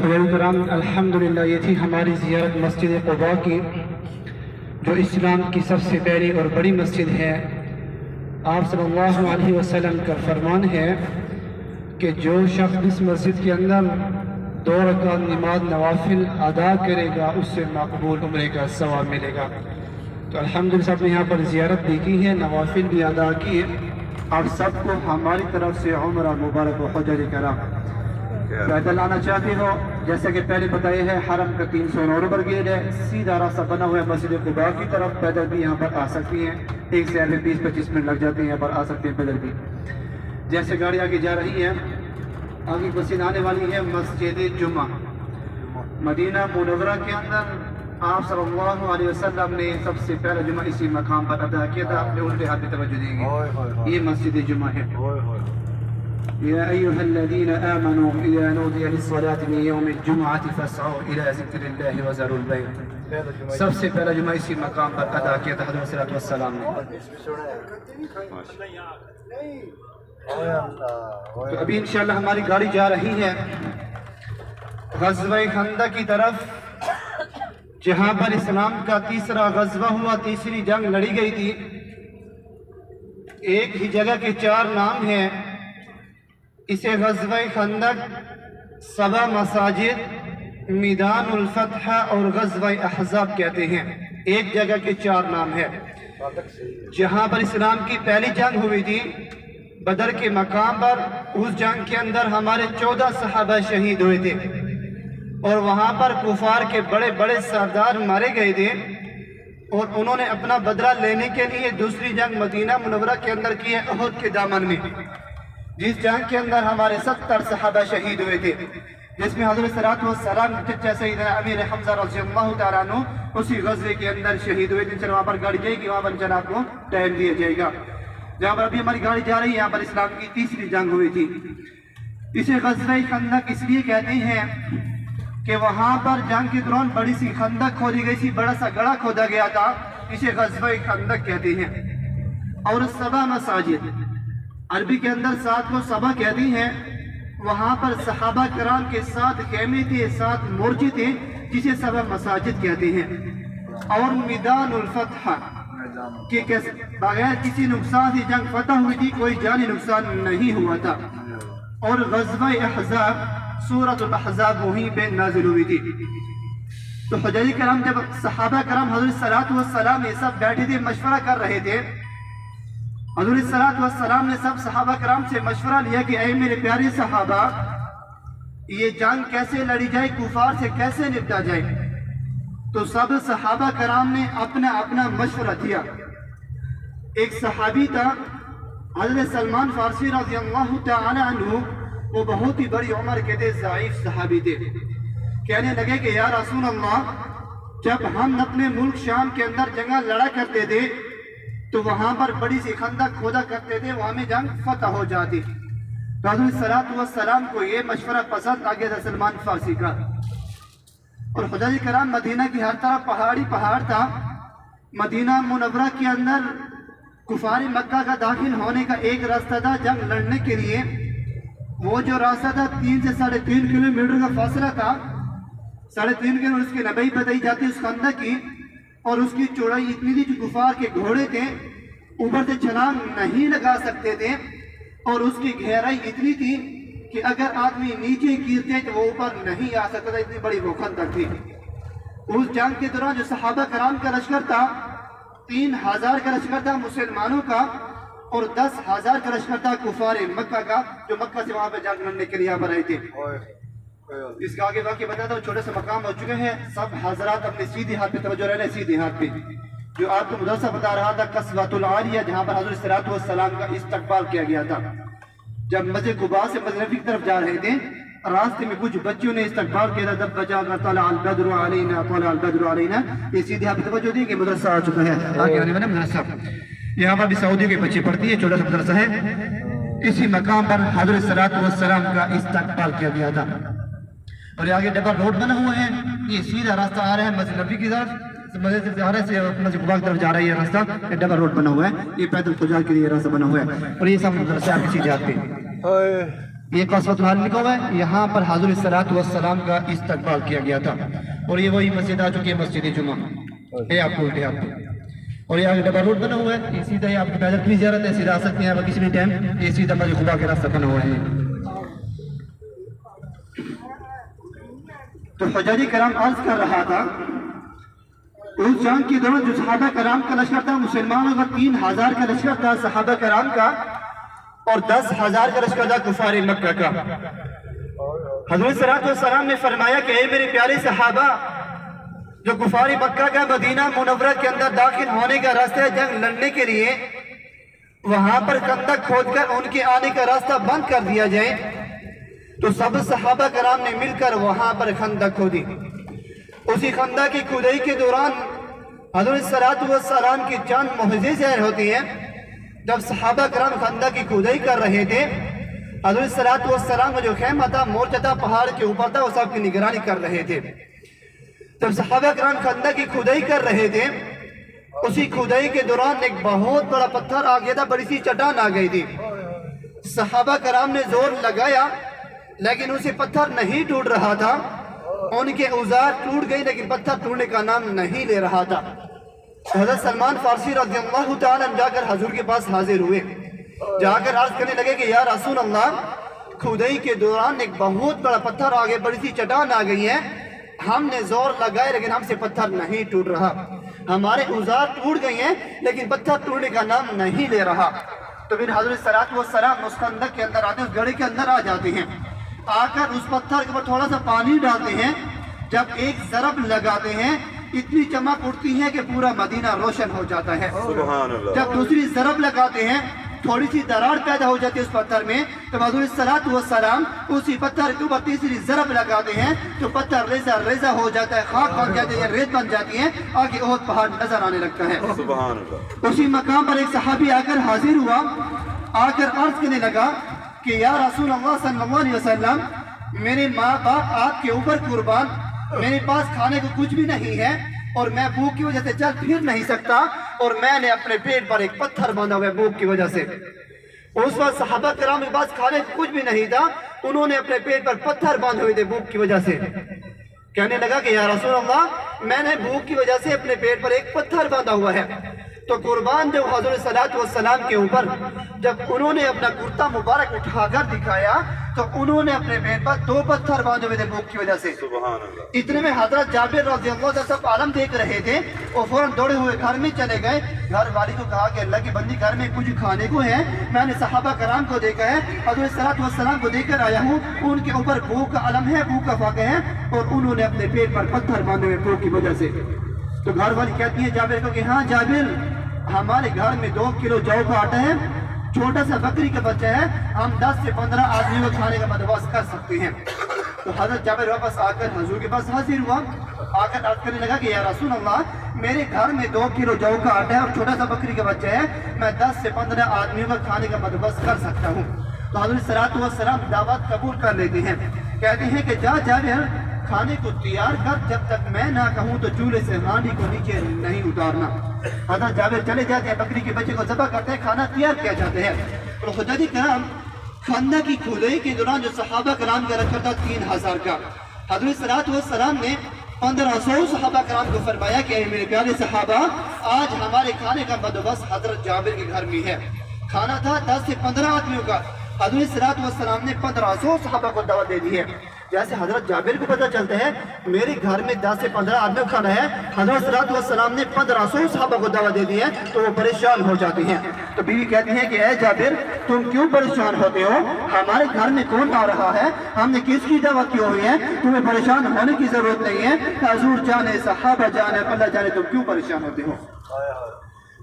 کرام الحمدللہ یہ تھی ہماری زیارت مسجد قباء کی، جو اسلام کی سب سے پہلی اور بڑی مسجد ہے۔ آپ صلی اللہ علیہ وسلم کا فرمان ہے کہ جو شخص اس مسجد کے اندر 2 رکعت نماز نوافل ادا کرے گا اس سے مقبول عمرے کا ثواب ملے گا۔ تو الحمدللہ سب نے یہاں پر زیارت بھی کی ہے، نوافل بھی ادا کیے۔ آپ سب کو ہماری طرف سے عمرہ مبارک و حج کرام۔ پیدل آنا چاہتے ہو، جیسا کہ پہلے بتایا ہے، حرم کا 309 نمبر گیٹ ہے، سیدھا راستہ بنا ہوا ہے مسجد قباء کی طرف۔ پیدل بھی یہاں پر آ سکتی ہیں، ایک سے 20-25 منٹ لگ جاتے ہیں، یہاں پر آ سکتے ہیں پیدل بھی۔ جیسے گاڑی آگے جا رہی ہے، آگے مسجد آنے والی ہے مسجد جمعہ مدینہ منورہ کے اندر۔ آپ صلی اللہ علیہ وسلم نے سب سے پہلا جمعہ اسی مقام پر ادا کیا تھا۔ اپنے الٹے ہاتھ میں توجہ دیں گے، یہ مسجد جمعہ ہے۔ يا أيها الذين آمنوا إذا نودي للصلاة من يوم الجمعة فاسعوا إلى ذكر الله وذروا البيع۔ سب سے پہلا جمعہ اسی مقام پر ادا کیا تھا حضرت صلی اللہ علیہ وسلم نے۔ تو ابھی انشاءاللہ ہماری گاڑی جا رہی ہے غزوہ خندق کی طرف، جہاں پر اسلام کا تیسرا غزوہ ہوا، تیسری جنگ لڑی گئی تھی۔ ایک ہی جگہ کے 4 نام ہیں، اسے غزوہ خندق، 7 مساجد، میدان الفتح اور غزوہ احزاب کہتے ہیں۔ ایک جگہ کے 4 نام ہے۔ جہاں پر اسلام کی پہلی جنگ ہوئی تھی بدر کے مقام پر، اس جنگ کے اندر ہمارے 14 صحابہ شہید ہوئے تھے، اور وہاں پر کفار کے بڑے بڑے سردار مارے گئے تھے، اور انہوں نے اپنا بدلہ لینے کے لیے دوسری جنگ مدینہ منورہ کے اندر کی ہے، احد کے دامن میں، جس جنگ کے اندر ہمارے 70 صحابہ شہید ہوئے تھے، جس میں حضرت صلی اللہ علیہ وسلم کے چچا سیدنا امیر حمزہ رضی اللہ تعالیٰ عنہ اسی غزوے کے اندر شہید ہوئے تھے۔ چلو وہاں پر گاڑی جائے گی، وہاں پر جناب کو ٹائم دیا جائے گا۔ جہاں پر ابھی ہماری گاڑی جا رہی ہے، یہاں پر اسلام کی تیسری جنگ ہوئی تھی۔ اسے غزوہ خندق اس لیے کہتے ہیں کہ وہاں پر جنگ کے دوران بڑی سی خندق کھودی گئی تھی، بڑا سا گڑھا کھودا گیا تھا، اسے غزوہ خندق کہتے ہیں۔ اور 7 مساجد، عربی کے اندر 7 کو صبا کہتے ہیں، وہاں پر صحابہ کرام کے 7 خیمے تھے، 7 مورچے تھے، جسے 7 مساجد کہتے ہیں۔ اور میدان الفتح کہ بغیر کسی نقصان سے جنگ فتح ہوئی تھی، کوئی جانی نقصان نہیں ہوا تھا۔ اور غزوہ احزاب، سورۃ الاحزاب وہیں پہ نازل ہوئی تھی۔ تو حجاج کرام، جب صحابہ کرام حضرت صلی اللہ علیہ وسلم یہ سب بیٹھے تھے، مشورہ کر رہے تھے، حضرت صلی اللہ علیہ وسلم نے سب صحابہ کرام سے مشورہ لیا کہ اے میرے پیارے صحابہ، یہ جنگ کیسے لڑی جائے، کفار سے کیسے نپٹا جائے؟ تو سب صحابہ کرام نے اپنا اپنا مشورہ دیا۔ ایک صحابی تھا حضرت سلمان فارسی رضی اللہ تعالی عنہ، وہ بہت ہی بڑی عمر کے تھے، ضعیف صحابی تھے۔ کہنے لگے کہ یا رسول اللہ، جب ہم اپنے ملک شام کے اندر جنگ لڑا کرتے تھے تو وہاں پر بڑی سی خندق کھودا کرتے تھے، وہاں میں جنگ فتح ہو جاتی۔ تو حضرت صلی اللہ علیہ وسلم کو یہ مشورہ پسند آ گیا تھا سلمان فارسی کا۔ اور حجاج کرام، مدینہ کی ہر طرف پہاڑی پہاڑ تھا۔ مدینہ منورہ کے اندر کفار مکہ کا داخل ہونے کا ایک راستہ تھا جنگ لڑنے کے لیے۔ وہ جو راستہ تھا 3 سے 3.5 کلومیٹر کا فاصلہ تھا، 3.5 کلومیٹر اس کی لمبائی بتائی جاتی اس خندق کی، اور اس کی چوڑائی اتنی تھی جو کفار کے گھوڑے تھے اوپر سے چھلانگ نہیں لگا سکتے تھے، اور اس کی گہرائی اتنی تھی کہ اگر آدمی نیچے گرتے تو وہ اوپر نہیں آ سکتا تھا، اتنی بڑی وہ خندق تھی۔ اس جنگ کے دوران جو صحابہ کرام کا لشکر تھا، 3000 کا لشکر تھا مسلمانوں کا، اور 10,000 کا لشکر تھا کفار مکہ کا، جو مکہ سے وہاں پہ جنگ لڑنے کے لیے یہاں پر آئے تھے۔ اس کا آگے واقعہ بتاتا ہوں، چھوٹے سے مقام ہو چکے ہیں۔ سب حضرات اپنے سیدھے ہاتھ پہ توجہ رہنا، سیدھے ہاتھ پہ۔ جو آپ کو مدرسہ بتا رہا تھا قصبۃ العالیہ، جہاں پر حضرت صلی اللہ علیہ وسلم کا استقبال کیا گیا تھا۔ جب مسجد قباء سے مسجد نبوی کی طرف جا رہے تھے، راستے میں کچھ بچوں نے استقبال کیا تھا، جب بجا کر طلع البدر علینا طلع البدر علینا، یہ سیدھے ہاتھ پہ توجہ دی کہ مدرسہ آ چکا ہے، آگے آنے والا مدرسہ۔ یہاں پر بھی سعودی کے بچے پڑھتی ہے، چھوٹا سا مدرسہ ہے۔ اسی مقام پر حضرت صلی اللہ علیہ وسلم کا استقبال کیا گیا تھا۔ اور یہ آگے ڈبل روڈ بنا ہوا ہے، یہ سیدھا راستہ آ رہا ہے مسجد نبوی کی طرف، مسجد قباء کی طرف جا رہی ہے راستہ، یہ ڈبل روڈ بنا ہوا ہے، یہ پیدل تجار کے لیے راستہ بنا ہوا ہے۔ اور یہ سب مدرسہ آپ کی سیدھے ہاتھ پہ۔ یہ قصوۃ الحال لکھا ہوا ہے، یہاں پر حضور الصلوۃ والسلام کا استقبال کیا گیا تھا، اور یہ وہی مسجد آ چکی ہے، مسجد جمعہ ہے آپ کو الٹے آپ کو، اور یہ آگے ڈبل روڈ بنا ہوا ہے، یہ سیدھا آپ کی پیدل کی زیارت ہے، سیدھا آ سکتے ہیں آپ کسی بھی ٹائم، یہ سیدھا مسجد خدا کے راستہ بنا ہوا ہے۔ تو حجاجی کرام عرض کر رہا تھا اس جنگ کے دوران جو صحابہ کرام کا لشکر تھا، مسلمانوں کا 3000 کا لشکر تھا صحابہ کرام کا، اور 10,000 کا لشکر تھا کفار مکہ کا۔ حضور صلی اللہ علیہ وسلم نے فرمایا کہ اے میرے پیارے صحابہ، جو کفار مکہ کا مدینہ منورہ کے اندر داخل ہونے کا راستہ ہے جنگ لڑنے کے لیے، وہاں پر خندق کھود کر ان کے آنے کا راستہ بند کر دیا جائے۔ تو سب صحابہ کرام نے مل کر وہاں پر خندق کھودی۔ اسی خندق کی کھدائی کے دوران حضرت صلی اللہ علیہ وسلم کی چند معجزے ظاہر ہوتی ہیں۔ جب صحابہ کرام خندق کی کھدائی کر رہے تھے، حضرت صلی اللہ علیہ وسلم کا جو خیمہ تھا مورچہ تھا پہاڑ کے اوپر تھا، وہ سب کی نگرانی کر رہے تھے۔ جب صحابہ کرام خندق کی کھدائی کر رہے تھے، اسی کھدائی کے دوران ایک بہت بڑا پتھر آ گیا تھا، بڑی سی چٹان آ گئی تھی۔ صحابہ کرام نے زور لگایا لیکن اسے پتھر نہیں ٹوٹ رہا تھا، ان کے اوزار ٹوٹ گئی لیکن پتھر ٹوٹنے کا نام نہیں لے رہا تھا۔ حضرت سلمان فارسی رضی اللہ تعالیٰ جا کر حضور کے پاس حاضر ہوئے، جا کر عرض کرنے لگے کہ یا رسول اللہ، کھدائی کے دوران ایک بہت بڑا پتھر آ گیا، بڑی سی چٹان آ گئی ہے، ہم نے زور لگائے لیکن ہم سے پتھر نہیں ٹوٹ رہا، ہمارے اوزار ٹوٹ گئی ہیں لیکن پتھر ٹوٹنے کا نام نہیں لے رہا۔ تو پھر حضرت صلی اللہ علیہ وسلم اس خندق کے اندر آتے ہیں، اس گڑھے کے اندر آ جاتے ہیں، آ کر اس پتھر کے اوپر تھوڑا سا پانی ڈالتے ہیں، جب ایک ضرب لگاتے ہیں اتنی چمک اٹھتی ہے کہ پورا مدینہ روشن ہو جاتا ہے۔ سبحان اللہ۔ جب دوسری ضرب لگاتے ہیں تھوڑی سی دراڑ پیدا ہو جاتی ہے اس پتھر میں، تو حضور صلی اللہ علیہ وسلم اسی پتھر کے اوپر تیسری ضرب لگاتے ہیں تو پتھر ریزہ ریزہ ہو جاتا ہے، خاک بن جاتی ہے، ریت بن جاتی ہے، آگے احد پہاڑ نظر آنے لگتا ہے۔ سبحان اللہ۔ اسی مقام پر ایک صحابی آ کر حاضر ہوا، آ کر عرض کرنے لگا کہ یا رسول اللہ صلی اللہ علیہ وسلم، میرے ماں باپ آپ کے اوپر قربان، میرے پاس کھانے کو کچھ بھی نہیں ہے، اور میں بھوک کی وجہ سے چل پھر نہیں سکتا، اور میں نے اپنے پیٹ پر ایک پتھر باندھا ہوا ہے بھوک کی وجہ سے۔ اس وقت صحابہ کرام کے پاس کھانے کو کچھ بھی نہیں تھا، انہوں نے اپنے پیٹ پر پتھر باندھے ہوئے تھے بھوک کی وجہ سے۔ کہنے لگا کہ یا رسول اللہ، میں نے بھوک کی وجہ سے اپنے پیٹ پر ایک پتھر باندھا ہوا ہے۔ تو قربان جب حضرت صلی اللہ علیہ وسلم کے اوپر جب انہوں نے اپنا کرتا مبارک اٹھا کر دکھایا تو انہوں نے اپنے پیٹ پر 2 پتھر باندھے ہوئے تھے بھوک کی وجہ سے۔ سبحان اللہ۔ اتنے میں حضرت جابر رضی اللہ عنہ سب عالم دیکھ رہے تھے، وہ فوراً دوڑے ہوئے گھر میں چلے گئے، گھر والی کو کہا کہ اللہ کی بندی گھر میں کچھ کھانے کو ہے، میں نے صحابہ کرام کو دیکھا ہے، حضرت صلی اللہ علیہ وسلم کو دیکھ کر آیا ہوں، ان کے اوپر بھوک کا علم ہے، بھوک کا واقع ہے، اور انہوں نے اپنے پیٹ پر پتھر باندھے ہوئے بھوک کی وجہ سے۔ تو گھر والی کہتی ہے جابر کو کہ ہاں جابر، ہمارے گھر میں 2 کلو جو کا آٹا ہے، چھوٹا سا بکری کا بچہ ہے، ہم 10 سے 15 آدمیوں کو کھانے کا بندوبست کر سکتے ہیں۔ تو حضرت جابر واپس آ کر حضور کے پاس حاضر ہوا، آ کر عرض کرنے لگا کہ یا رسول اللہ، میرے گھر میں 2 کلو جو کا آٹا ہے اور چھوٹا سا بکری کا بچہ ہے، میں 10 سے 15 آدمیوں کو کھانے کا بندوبست کر سکتا ہوں۔ تو حضرت صلی اللہ علیہ وسلم دعوت قبول کر لیتے ہیں، کہتے ہیں کہ جا جابر، کھانے کو تیار کر، جب تک میں نہ کہوں تو چولہے سے ہانڈی کو نیچے نہیں اتارنا۔ حضرت جابر چلے جاتے ہیں، بکری کے بچے کو ذبح کرتے ہیں، کھانا تیار کیا جاتے ہیں۔ اور حجاجی کرام خندق کی کھدائی کے دوران جو صحابہ کرام کا لشکر تھا 3000 کا، حضرت صلی اللہ علیہ وسلم نے 1500 صحابہ کرام کو فرمایا کہ اے میرے پیارے صحابہ، آج ہمارے کھانے کا بندوبست حضرت جابر کے گھر میں ہے۔ کھانا تھا 10 سے 15 آدمیوں کا، حضرت صلی اللہ علیہ وسلم نے 1500 صحابہ کو دعوت دے دی ہے۔ جیسے حضرت جابر کو پتہ چلتا ہے میرے گھر میں 10 سے 15 آدمیوں کو کھانا ہے، حضرت صلی اللہ علیہ وسلم نے 1500 صحابہ کو دعوت دے دی ہے، تو وہ پریشان ہو جاتے ہیں۔ تو بیوی کہتی ہیں کہ اے جابر، تم کیوں پریشان ہوتے ہو؟ ہمارے گھر میں کون آ رہا ہے؟ ہم نے کس کی دعوت کی ہوئی ہے؟ تمہیں پریشان ہونے کی ضرورت نہیں ہے، حضور جانے، صحابہ جانے، اللہ جانے، تم کیوں پریشان ہوتے ہو؟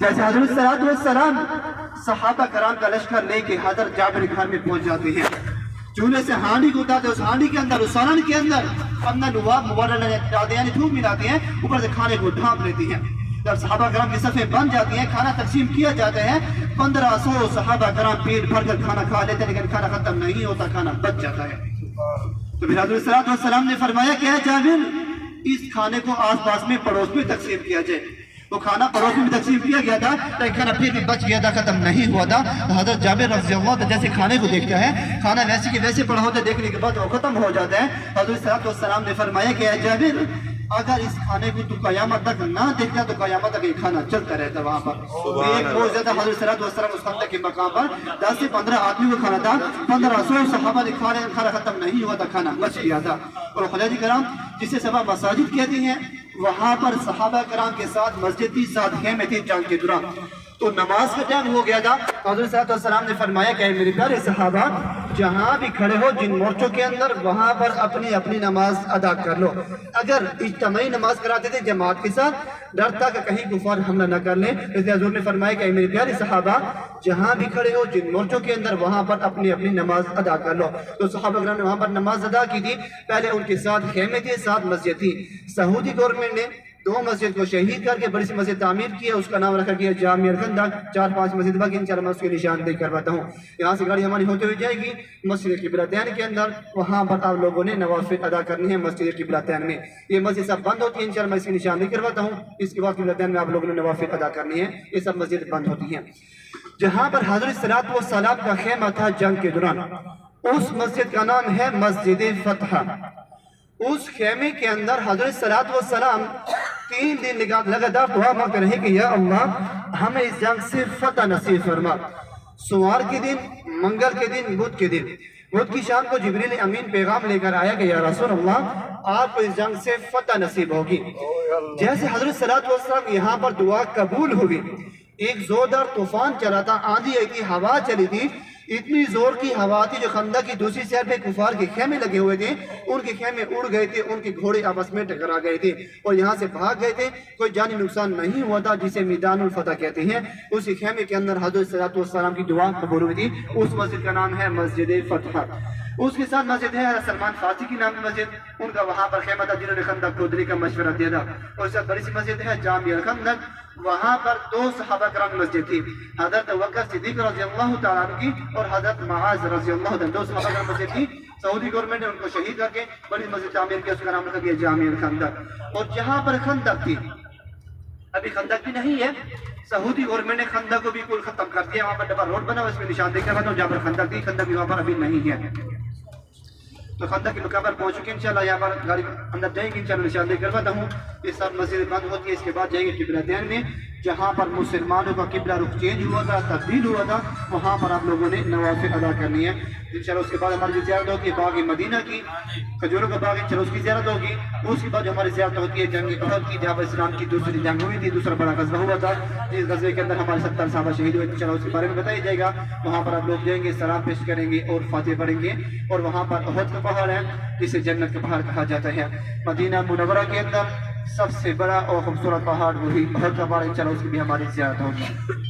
جیسے حضرت صلی اللہ علیہ وسلم صحابہ کرام کا لشکر لے کے حضرت جابر کے گھر میں پہنچ جاتے ہیں، چولہے سے ہانڈی کو اٹھاتے ہیں، اس ہانڈی کے اندر، اس سالن کے اندر اپنا لواب مبارک ڈالتے ہیں، یعنی دھوپ ملاتے ہیں، اوپر سے کھانے کو ڈھانپ لیتے ہیں۔ جب صحابہ کرام کی صفیں بن جاتی ہیں، کھانا تقسیم کیا جاتا ہے، 1500 صحابہ کرام پیٹ بھر کر کھانا کھا لیتے ہیں، لیکن کھانا ختم نہیں ہوتا، کھانا بچ جاتا ہے۔ تو پھر حضرت صلی اللہ علیہ وسلم نے فرمایا کہ اے جابر، اس کھانے کو آس پاس میں پڑوس میں تقسیم کیا جائے۔ وہ کھانا پڑوس میں تقسیم کیا گیا تھا لیکن کھانا پھر بھی بچ گیا تھا، ختم نہیں ہوا تھا. حضرت جابر رضی اللہ عنہ جیسے کھانے کو دیکھتا ہے، کھانا ویسے کہ ویسے پڑا ہوتا ہے، دیکھنے کے بعد وہ ختم ہو جاتا ہے. حضرت صلی اللہ علیہ وسلم نے فرمایا کہ اے جابر، اگر اس کھانے کو تو قیامت تک نہ دیکھتا تو قیامت تک یہ کھانا چلتا رہتا وہاں پر. ایک موجزہ تھا حضرت صلی اللہ علیہ وسلم اس خندق کے مقام پر 10 سے 15 آدمی کو کھانا تھا، 1500 صحابہ نے کھانا ختم نہیں ہوا تھا، کھانا بچ گیا تھا. اور حجاج کرام جسے سبا مساجد کہتے ہیں، وہاں پر صحابہ کرام کے ساتھ مسجد تھی، ساتھ خیمے تھے جنگ کے دوران. تو نماز کا ٹائم ہو گیا تھا. حضرت صلی اللہ علیہ وسلم نے فرمایا کہ میرے پیارے صحابہ، جہاں بھی کھڑے ہو جن مورچوں کے اندر، وہاں پر اپنی اپنی نماز ادا کر لو. اگر اجتماعی نماز کراتے تھے جماعت کے ساتھ، ڈر تھا کہ کہیں کفار حملہ نہ کر لیں، اس لیے حضور نے فرمایا کہ میرے پیارے صحابہ، جہاں بھی کھڑے ہو جن مورچوں کے اندر، وہاں پر اپنی اپنی نماز ادا کر لو. تو صحابہ کرام نے وہاں پر نماز ادا کی تھی. پہلے ان کے ساتھ خیمے تھے، ساتھ مسجد تھی. سعودی گورنمنٹ نے 2 مسجد کو شہید کر کے بڑی سی مسجد تعمیر کی ہے، اس کا نام رکھا گیا جامع الخندق. 4-5 مسجد باقی انشاءاللہ میں اس کی نشاندہی کرواتا ہوں. یہاں سے گاڑی ہماری ہوتے ہوئے جائے گی مسجد قبلتین کے اندر، وہاں پر آپ لوگوں نے نوافل ادا کرنی ہے مسجد قبلتین میں. یہ مسجد سب بند ہوتی ہے، انشاءاللہ میں اس کی نشاندہی کرواتا ہوں. اس کے بعد قبلتین میں آپ لوگوں نے نوافل ادا کرنی ہے، یہ سب مسجد بند ہوتی ہیں. جہاں پر حضرت صلی اللہ علیہ وسلم کا خیمہ تھا جنگ کے دوران، اس مسجد کا نام ہے مسجد فتح. اس خیمے کے اندر حضرت صلی اللہ علیہ وسلم 3 دن لگاتار دعا مانگتے رہے کہ یا اللہ ہمیں اس جنگ سے فتح نصیب فرما. سوار کے دن، منگل کے دن، بدھ کے دن، بدھ کی شام کو جبریل امین پیغام لے کر آیا کہ یا رسول اللہ آپ کو اس جنگ سے فتح نصیب ہوگی. جیسے حضرت صلی اللہ علیہ وسلم یہاں پر دعا قبول ہوئی، ایک زوردار طوفان چلا تھا، آندھی آئی تھی، ہوا چلی تھی، اتنی زور کی ہوا تھی جو خندق کی دوسری سائڈ پہ کفار کے خیمے لگے ہوئے تھے، ان کے خیمے اڑ گئے تھے، ان کے گھوڑے آپس میں ٹکرا گئے تھے اور یہاں سے بھاگ گئے تھے. کوئی جانی نقصان نہیں ہوا تھا، جسے میدان الفتح کہتے ہیں. اسی خیمے کے اندر حضرت صلی اللہ علیہ وسلم کی دعا قبول ہوئی تھی. اس مسجد کا نام ہے مسجد فتح. اس کے ساتھ مسجد ہے سلمان فارسی کی نام کی مسجد، ان کا وہاں پر خیمہ تھا جنہوں نے خندق کھودنے کا مشورہ دیا تھا. اور اس سے بڑی سی مسجد ہے جامع الخندق، وہاں پر 2 صحابہ کرام مسجد تھی، حضرت ابوبکر صدیق رضی اللہ تعالیٰ عنہ کی اور حضرت معاذ رضی اللہ عنہ، 2 صحابہ کرام مسجد تھی. سعودی گورنمنٹ نے ان کو شہید کر کے بڑی مسجد تعمیر کی، اس کا نام رکھا گیا جامع الخندق. اور جہاں پر خندق تھی، ابھی خندق بھی نہیں ہے، سعودی گورنمنٹ نے خندق کو بھی بالکل ختم کر دیا. وہاں پر ڈبل روڈ بنا ہوا، اس میں نشاندہی کرواتا ہوں. جہاں پر خندق تھی، خندق بھی وہاں پر ابھی نہیں ہے. تو خندق کے مقام پر پہنچ چکے انشاءاللہ، یہاں پر گاڑی اندر جائیں گے انشاءاللہ نشاندہی کرواتا ہوں. یہ سب مسجد بند ہوتی ہے. اس کے بعد جائیں گے قبلتین میں، جہاں پر مسلمانوں کا قبلہ رخ چینج ہوا تھا، تبدیل ہوا تھا، وہاں پر آپ لوگوں نے نوافل ادا کرنی ہے انشاءاللہ. اس کے بعد ہماری جو زیارت ہوتی ہے باغ مدینہ کی، کھجوروں کا باغ، انشاءاللہ اس کی زیارت ہوگی. اس کے بعد جو ہماری زیارت ہوتی ہے جنگ احد کی، جہاں پر اسلام کی دوسری جنگ ہوئی تھی، دوسرا بڑا غزوہ ہوا تھا، جس غزوے کے اندر ہمارے 70 صحابہ شہید ہوئے. انشاءاللہ اس کے بارے میں بتایا جائے گا. وہاں پر آپ لوگ جائیں گے، سلام پیش کریں گے اور فاتحہ پڑھیں گے. اور وہاں پر احد کا پہاڑ ہے جسے جنت کا پہاڑ کہا جاتا ہے. مدینہ منورہ کے اندر سب سے بڑا اور خوبصورت پہاڑ وہی احد کا پہاڑ. انشاءاللہ اس کی بھی ہماری زیارت ہوگی.